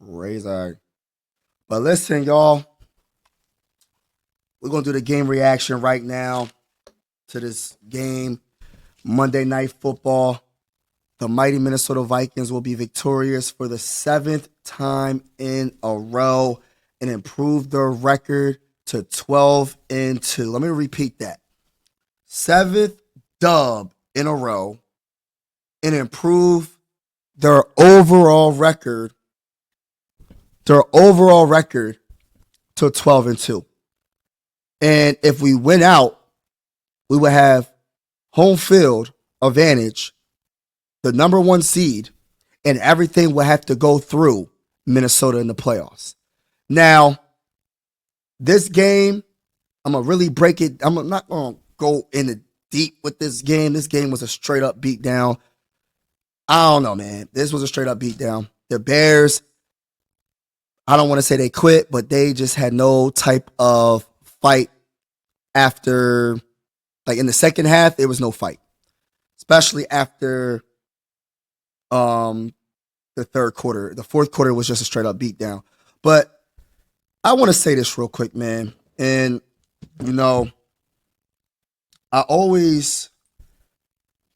Crazy. But listen, y'all, we're gonna do the game reaction right now to this game. Monday Night Football. The mighty Minnesota Vikings will be victorious for the seventh time in a row and improve their record to 12-2. Let me repeat that. Seventh dub in a row and improve their overall record to 12-2. And if we win out, we would have home field advantage, the number one seed, and everything will have to go through Minnesota in the playoffs. Now, this game, I'm going to really break it. I'm not going to go into deep with this game. This game was a straight up beatdown. I don't know, man. This was a straight up beatdown. The Bears, I don't want to say they quit, but they just had no type of fight after, like in the second half, there was no fight, especially after the third quarter. The fourth quarter was just a straight up beatdown. But I want to say this real quick, man. And, I always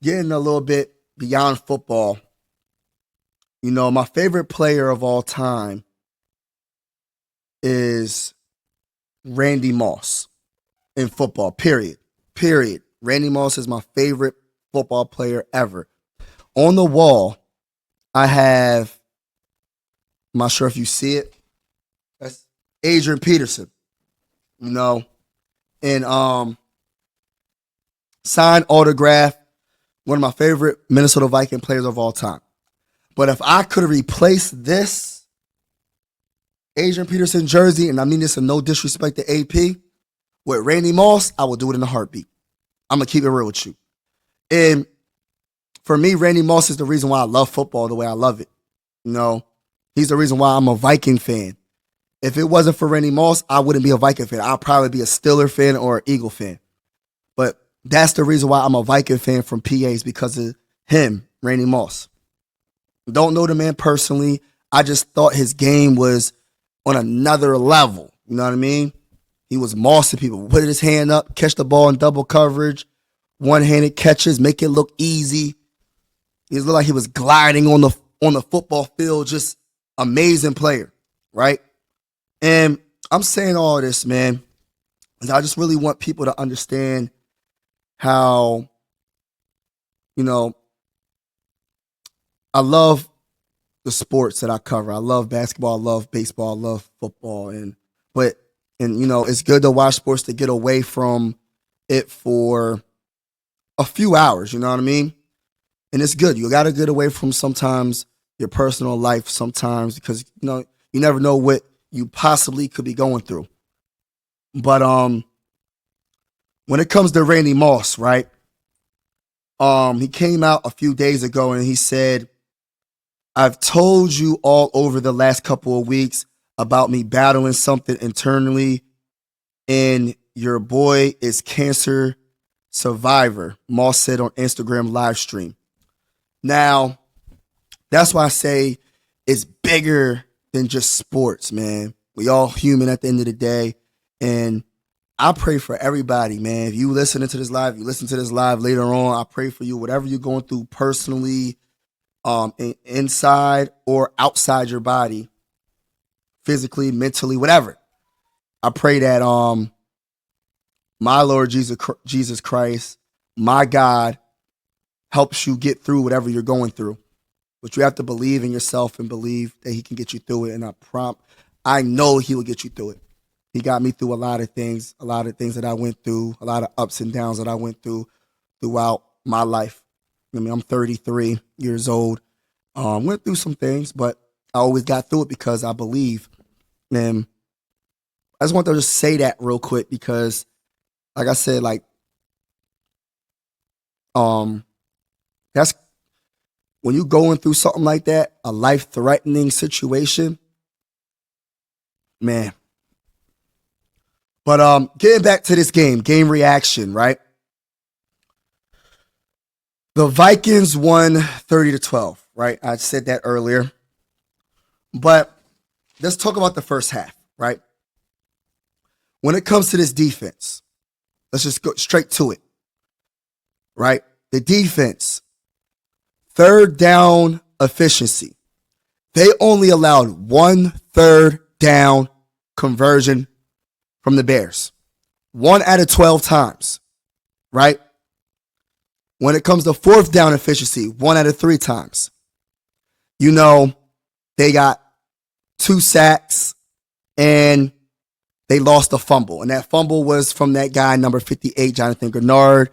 getting a little bit beyond football. My favorite player of all time is Randy Moss in football, period. Randy Moss is my favorite football player ever. On the wall, I have, I'm not sure if you see it, that's Adrian Peterson, and signed autograph, one of my favorite Minnesota Viking players of all time. But if I could replace this Adrian Peterson jersey, and I mean this in no disrespect to AP, with Randy Moss, I will do it in a heartbeat. I'm going to keep it real with you. And for me, Randy Moss is the reason why I love football the way I love it. He's the reason why I'm a Viking fan. If it wasn't for Randy Moss, I wouldn't be a Viking fan. I'd probably be a Steeler fan or an Eagle fan. But that's the reason why I'm a Viking fan from PAs, because of him, Randy Moss. Don't know the man personally. I just thought his game was on another level. You know what I mean? He was mossing people. Put his hand up, catch the ball in double coverage, one-handed catches, make it look easy. He looked like he was gliding on the football field. Just amazing player, right? And I'm saying all this, man, because I just really want people to understand how, I love the sports that I cover. I love basketball, I love baseball, I love football, and it's good to watch sports to get away from it for a few hours, you know what I mean? And it's good. You got to get away from sometimes your personal life sometimes, because you never know what you possibly could be going through. But when it comes to Randy Moss, right? He came out a few days ago and he said, "I've told you all over the last couple of weeks about me battling something internally, and your boy is cancer survivor," Moss said on Instagram live stream. Now, that's why I say it's bigger than just sports, man. We all human at the end of the day. And I pray for everybody, man. If you listening to this live, you listen to this live later on, I pray for you, whatever you're going through personally, inside or outside your body, physically, mentally, whatever. I pray that my Lord Jesus Christ, my God, helps you get through whatever you're going through. But you have to believe in yourself and believe that he can get you through it. And I know he will get you through it. He got me through a lot of things that I went through, a lot of ups and downs that I went through throughout my life. I'm 33 years old. Went through some things, but I always got through it because I believe. And I just want to just say that real quick because, like I said, that's when you're going through something like that, a life-threatening situation, man. But getting back to this game reaction, right? The Vikings won 30-12, right? I said that earlier. But let's talk about the first half, right? When it comes to this defense, let's just go straight to it, right? The defense, third down efficiency. They only allowed 1 third down conversion from the Bears. 1 out of 12 times, right? When it comes to fourth down efficiency, 1 out of 3 times. They got 2 sacks and they lost a fumble. And that fumble was from that guy, number 58, Jonathan Grenard.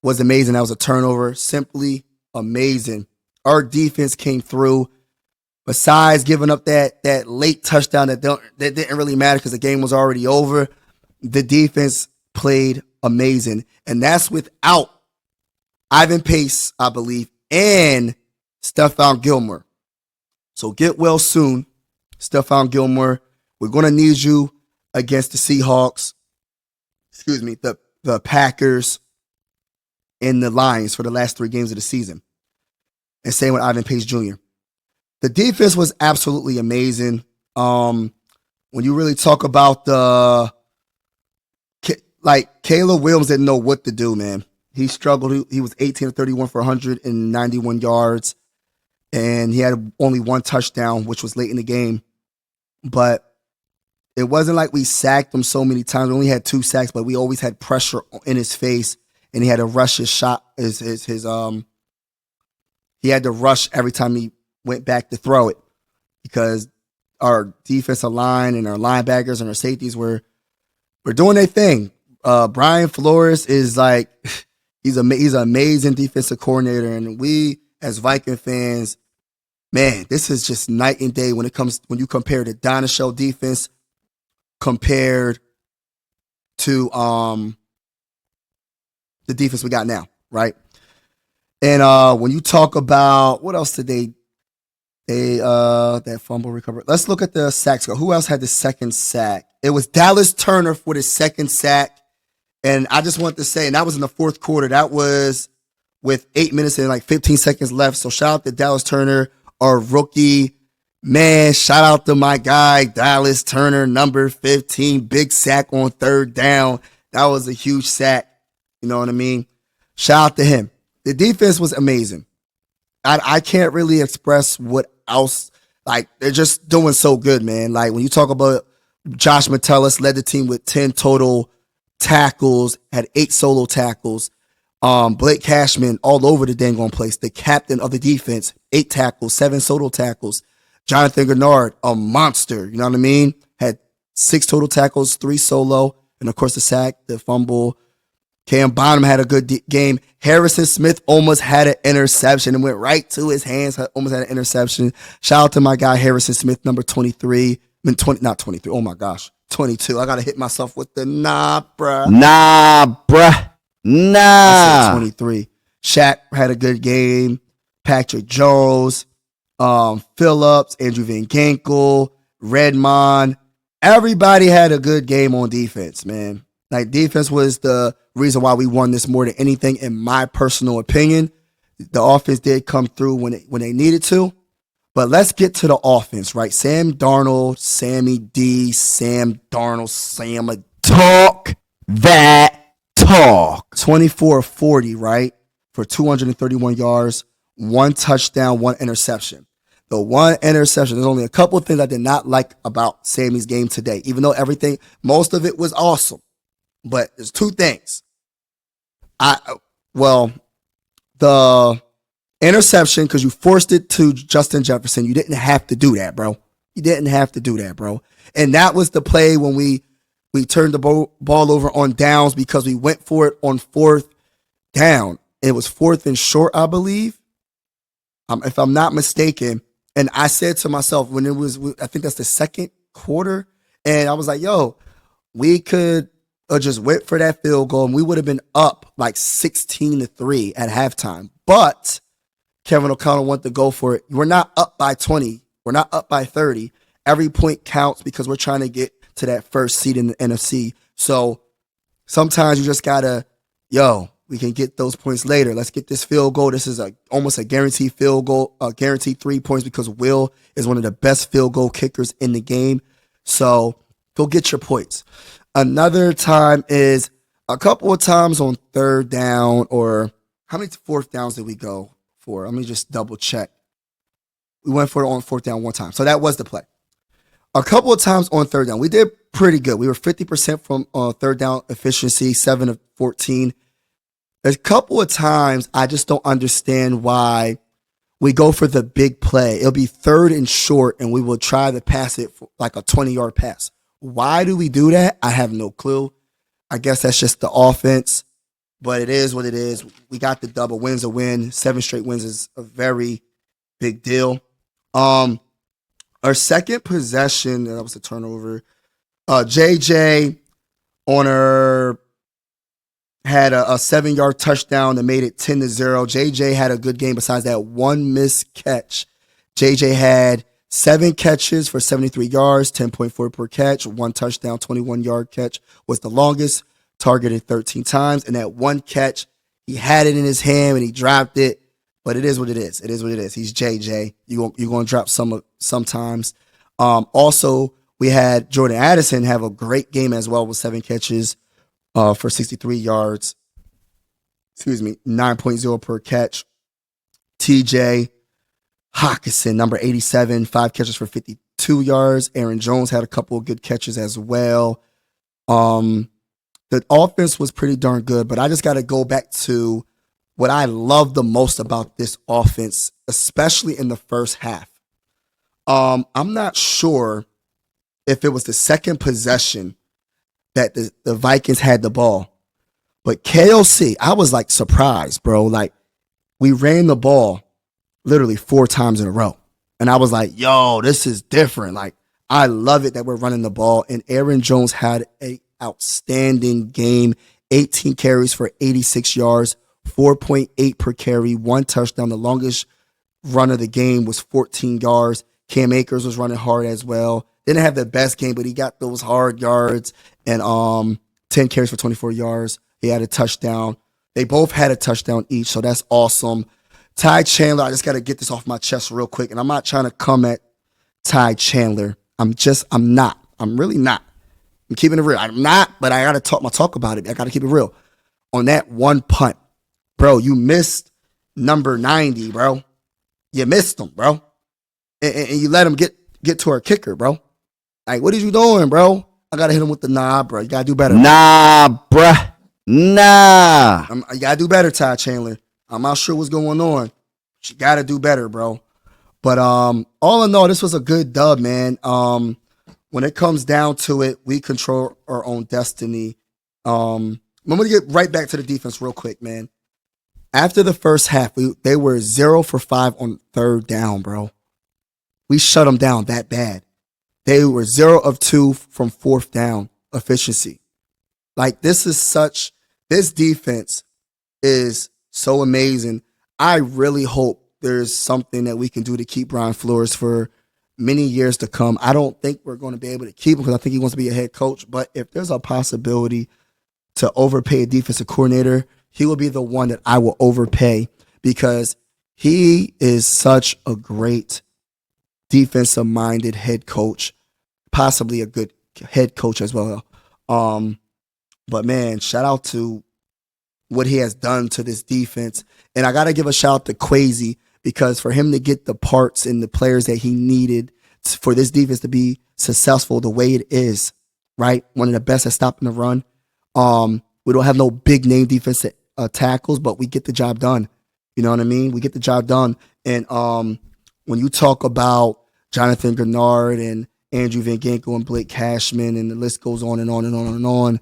Was amazing. That was a turnover. Simply amazing. Our defense came through. Besides giving up that late touchdown that didn't really matter because the game was already over, the defense played amazing. And that's without Ivan Pace, I believe, and Stephon Gilmore. So get well soon, Stephon Gilmore. We're going to need you against the Seahawks, the Packers, and the Lions for the last 3 games of the season. And same with Ivan Pace Jr. The defense was absolutely amazing. When you really talk about Caleb Williams didn't know what to do, man. He struggled. He was 18 of 31 for 191 yards, and he had only 1 touchdown, which was late in the game. But it wasn't like we sacked him so many times. We only had 2 sacks, but we always had pressure in his face, and he had to rush his shot. He had to rush every time he went back to throw it because our defensive line and our linebackers and our safeties were doing their thing. Brian Flores is like he's an amazing defensive coordinator, and we as Viking fans, man, this is just night and day when you compare the Dinosaur defense compared to the defense we got now, right? And when you talk about what else did they that fumble recovery. Let's look at the sacks. Who else had the second sack? It was Dallas Turner for the second sack. And I just want to say, and that was in the fourth quarter. That was with 8 minutes and like 15 seconds left. So shout out to Dallas Turner, our rookie. Man, shout out to my guy, Dallas Turner, number 15, big sack on third down. That was a huge sack. You know what I mean? Shout out to him. The defense was amazing. I can't really express what else. Like, they're just doing so good, man. Like, when you talk about Josh Metellus led the team with 10 total tackles, had 8 solo tackles. Blake Cashman all over the dang on place. The captain of the defense, 8 tackles, 7 solo tackles. Jonathan Grenard, a monster. You know what I mean? Had 6 total tackles, 3 solo, and of course the sack, the fumble. Cam Bonham had a good game. Harrison Smith almost had an interception and went right to his hands. Almost had an interception. Shout out to my guy Harrison Smith, number 23. Not 23. Oh my gosh, 22. I gotta hit myself with the nah, bruh. Nah. I said 23. Shaq had a good game. Patrick Jones, Phillips, Andrew Van Ginkel, Redmond. Everybody had a good game on defense, man. Like, defense was the reason why we won this more than anything, in my personal opinion. The offense did come through when they needed to. But let's get to the offense, right? Sam Darnold, Sammy D, Sam Darnold, Talk that talk. 24-40, right? For 231 yards, 1 touchdown, 1 interception. The 1 interception, there's only a couple of things I did not like about Sammy's game today, even though most of it was awesome. But there's 2 things. The interception, because you forced it to Justin Jefferson. You didn't have to do that, bro. You didn't have to do that, bro. And that was the play when we turned the ball over on downs because we went for it on 4th down. It was 4th and short, I believe, if I'm not mistaken. And I said to myself when it was, I think that's the second quarter, and I was like, yo, we could just went for that field goal and we would have been up like 16-3 at halftime. But Kevin O'Connell wanted to go for it. We're not up by 20. We're not up by 30. Every point counts because we're trying to get to that first seed in the NFC. So sometimes you just gotta, We can get those points later. Let's get this field goal. This is almost a guaranteed field goal, guaranteed 3 points because Will is one of the best field goal kickers in the game. So go get your points. Another time is a couple of times on third down, or how many fourth downs did we go for? Let me just double check. We went for it on fourth down one time. So that was the play. A couple of times on third down, we did pretty good. We were 50% from third down efficiency, 7 of 14. A couple of times, I just don't understand why we go for the big play. It'll be third and short, and we will try to pass it for like a 20-yard pass. Why do we do that? I have no clue. I guess that's just the offense, but it is what it is. We got the double. Win's a win. 7 straight wins is a very big deal. Our second possession, that was a turnover. JJ on her had a 7-yard touchdown that made it 10-0. JJ had a good game besides that one missed catch. JJ had 7 catches for 73 yards, 10.4 per catch, 1 touchdown, 21-yard catch was the longest, targeted 13 times. And that one catch, he had it in his hand and he dropped it. But it is what it is. It is what it is. He's JJ. You're going to drop sometimes. Also, we had Jordan Addison have a great game as well with 7 catches for 63 yards. 9.0 per catch. TJ Hawkinson, number 87, 5 catches for 52 yards. Aaron Jones had a couple of good catches as well. The offense was pretty darn good, but I just got to go back to what I love the most about this offense, especially in the first half. I'm not sure if it was the second possession that the Vikings had the ball, but KOC, I was like surprised, bro. Like, we ran the ball literally 4 times in a row. And I was like, yo, this is different. Like, I love it that we're running the ball. And Aaron Jones had an outstanding game, 18 carries for 86 yards, 4.8 per carry, 1 touchdown. The longest run of the game was 14 yards. Cam Akers was running hard as well. Didn't have the best game, but he got those hard yards and 10 carries for 24 yards. He had a touchdown. They both had a touchdown each, so that's awesome. Ty Chandler, I just got to get this off my chest real quick, and I'm not trying to come at Ty Chandler. I'm not. I'm really not. I'm keeping it real. I'm not, but I got to talk about it. I got to keep it real. On that one punt, bro, you missed number 90, bro. You missed him, bro. And you let him get to our kicker, bro. Like, what are you doing, bro? I got to hit him with the nah, bro. You got to do better. Nah, bruh. Nah. You got to do better, Ty Chandler. I'm not sure what's going on. But you got to do better, bro. But all in all, this was a good dub, man. When it comes down to it, we control our own destiny. I'm going to get right back to the defense real quick, man. After the first half, they were 0 for 5 on third down, bro. We shut them down that bad. They were 0 of 2 from fourth down efficiency. Like, this defense is so amazing. I really hope there's something that we can do to keep Brian Flores for many years to come. I don't think we're going to be able to keep him because I think he wants to be a head coach. But if there's a possibility to overpay a defensive coordinator, he will be the one that I will overpay because he is such a great defensive-minded head coach, possibly a good head coach as well. But, man, shout out to what he has done to this defense. And I got to give a shout out to Kwesi because for him to get the parts and the players that he needed for this defense to be successful the way it is, right? One of the best at stopping the run. We don't have no big name defensive tackles, but we get the job done. You know what I mean? We get the job done. And when you talk about Jonathan Gennard and Andrew Van Ginkel and Blake Cashman and the list goes on and on and on and on,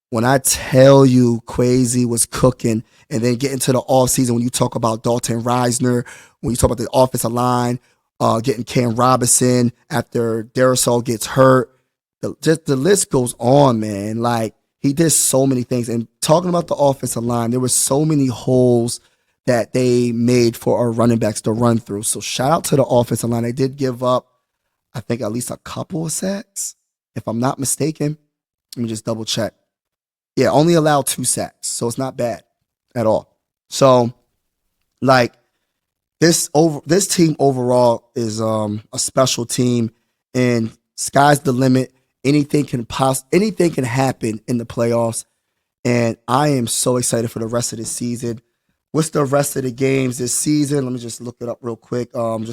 when I tell you Kwesi was cooking, and then get into the offseason when you talk about Dalton Reisner, when you talk about the offensive line, getting Cam Robinson after Darisaw gets hurt, the list goes on, man. Like, he did so many things. And talking about the offensive line, there were so many holes that they made for our running backs to run through. So shout out to the offensive line. They did give up, I think, at least a couple of sacks, if I'm not mistaken. Let me just double check. Yeah, only allowed 2 sacks, so it's not bad. at all. So, like this team overall is a special team, and sky's the limit. Anything can happen in the playoffs, and I am so excited for the rest of the season. What's the rest of the games this season? Let me just look it up real quick. And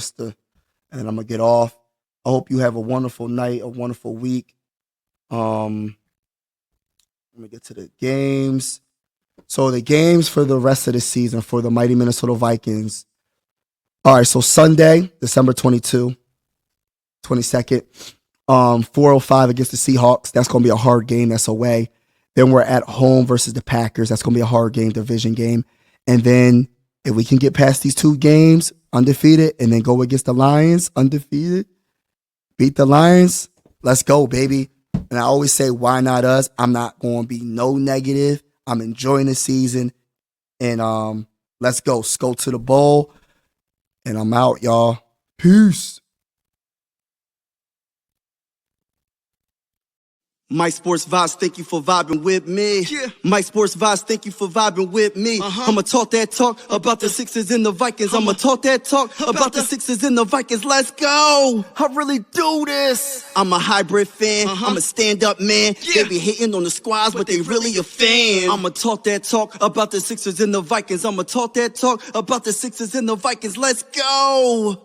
I'm gonna get off. I hope you have a wonderful night, a wonderful week. Let me get to the games. So the games for the rest of the season for the mighty Minnesota Vikings. All right, so Sunday, December 22nd, 4:05 against the Seahawks. That's going to be a hard game. That's away. Then we're at home versus the Packers. That's going to be a hard game, division game. And then if we can get past these two games, undefeated, and then go against the Lions, undefeated, beat the Lions, let's go, baby. And I always say, why not us? I'm not going to be no negative. I'm enjoying the season. And let's go. Let's go to the bowl. And I'm out, y'all. Peace. Mike Sports Vibes, thank you for vibing with me. Yeah. Mike Sports Vibes, thank you for vibing with me. I'ma talk that talk about the Sixers and the Vikings. I'ma talk that talk about the Sixers and the Vikings. Let's go. I really do this. I'm a hybrid fan. I'm a stand-up man. Yeah. They be hating on the squads, but they really a fan. I'ma talk that talk about the Sixers and the Vikings. I'ma talk that talk about the Sixers and the Vikings. Let's go.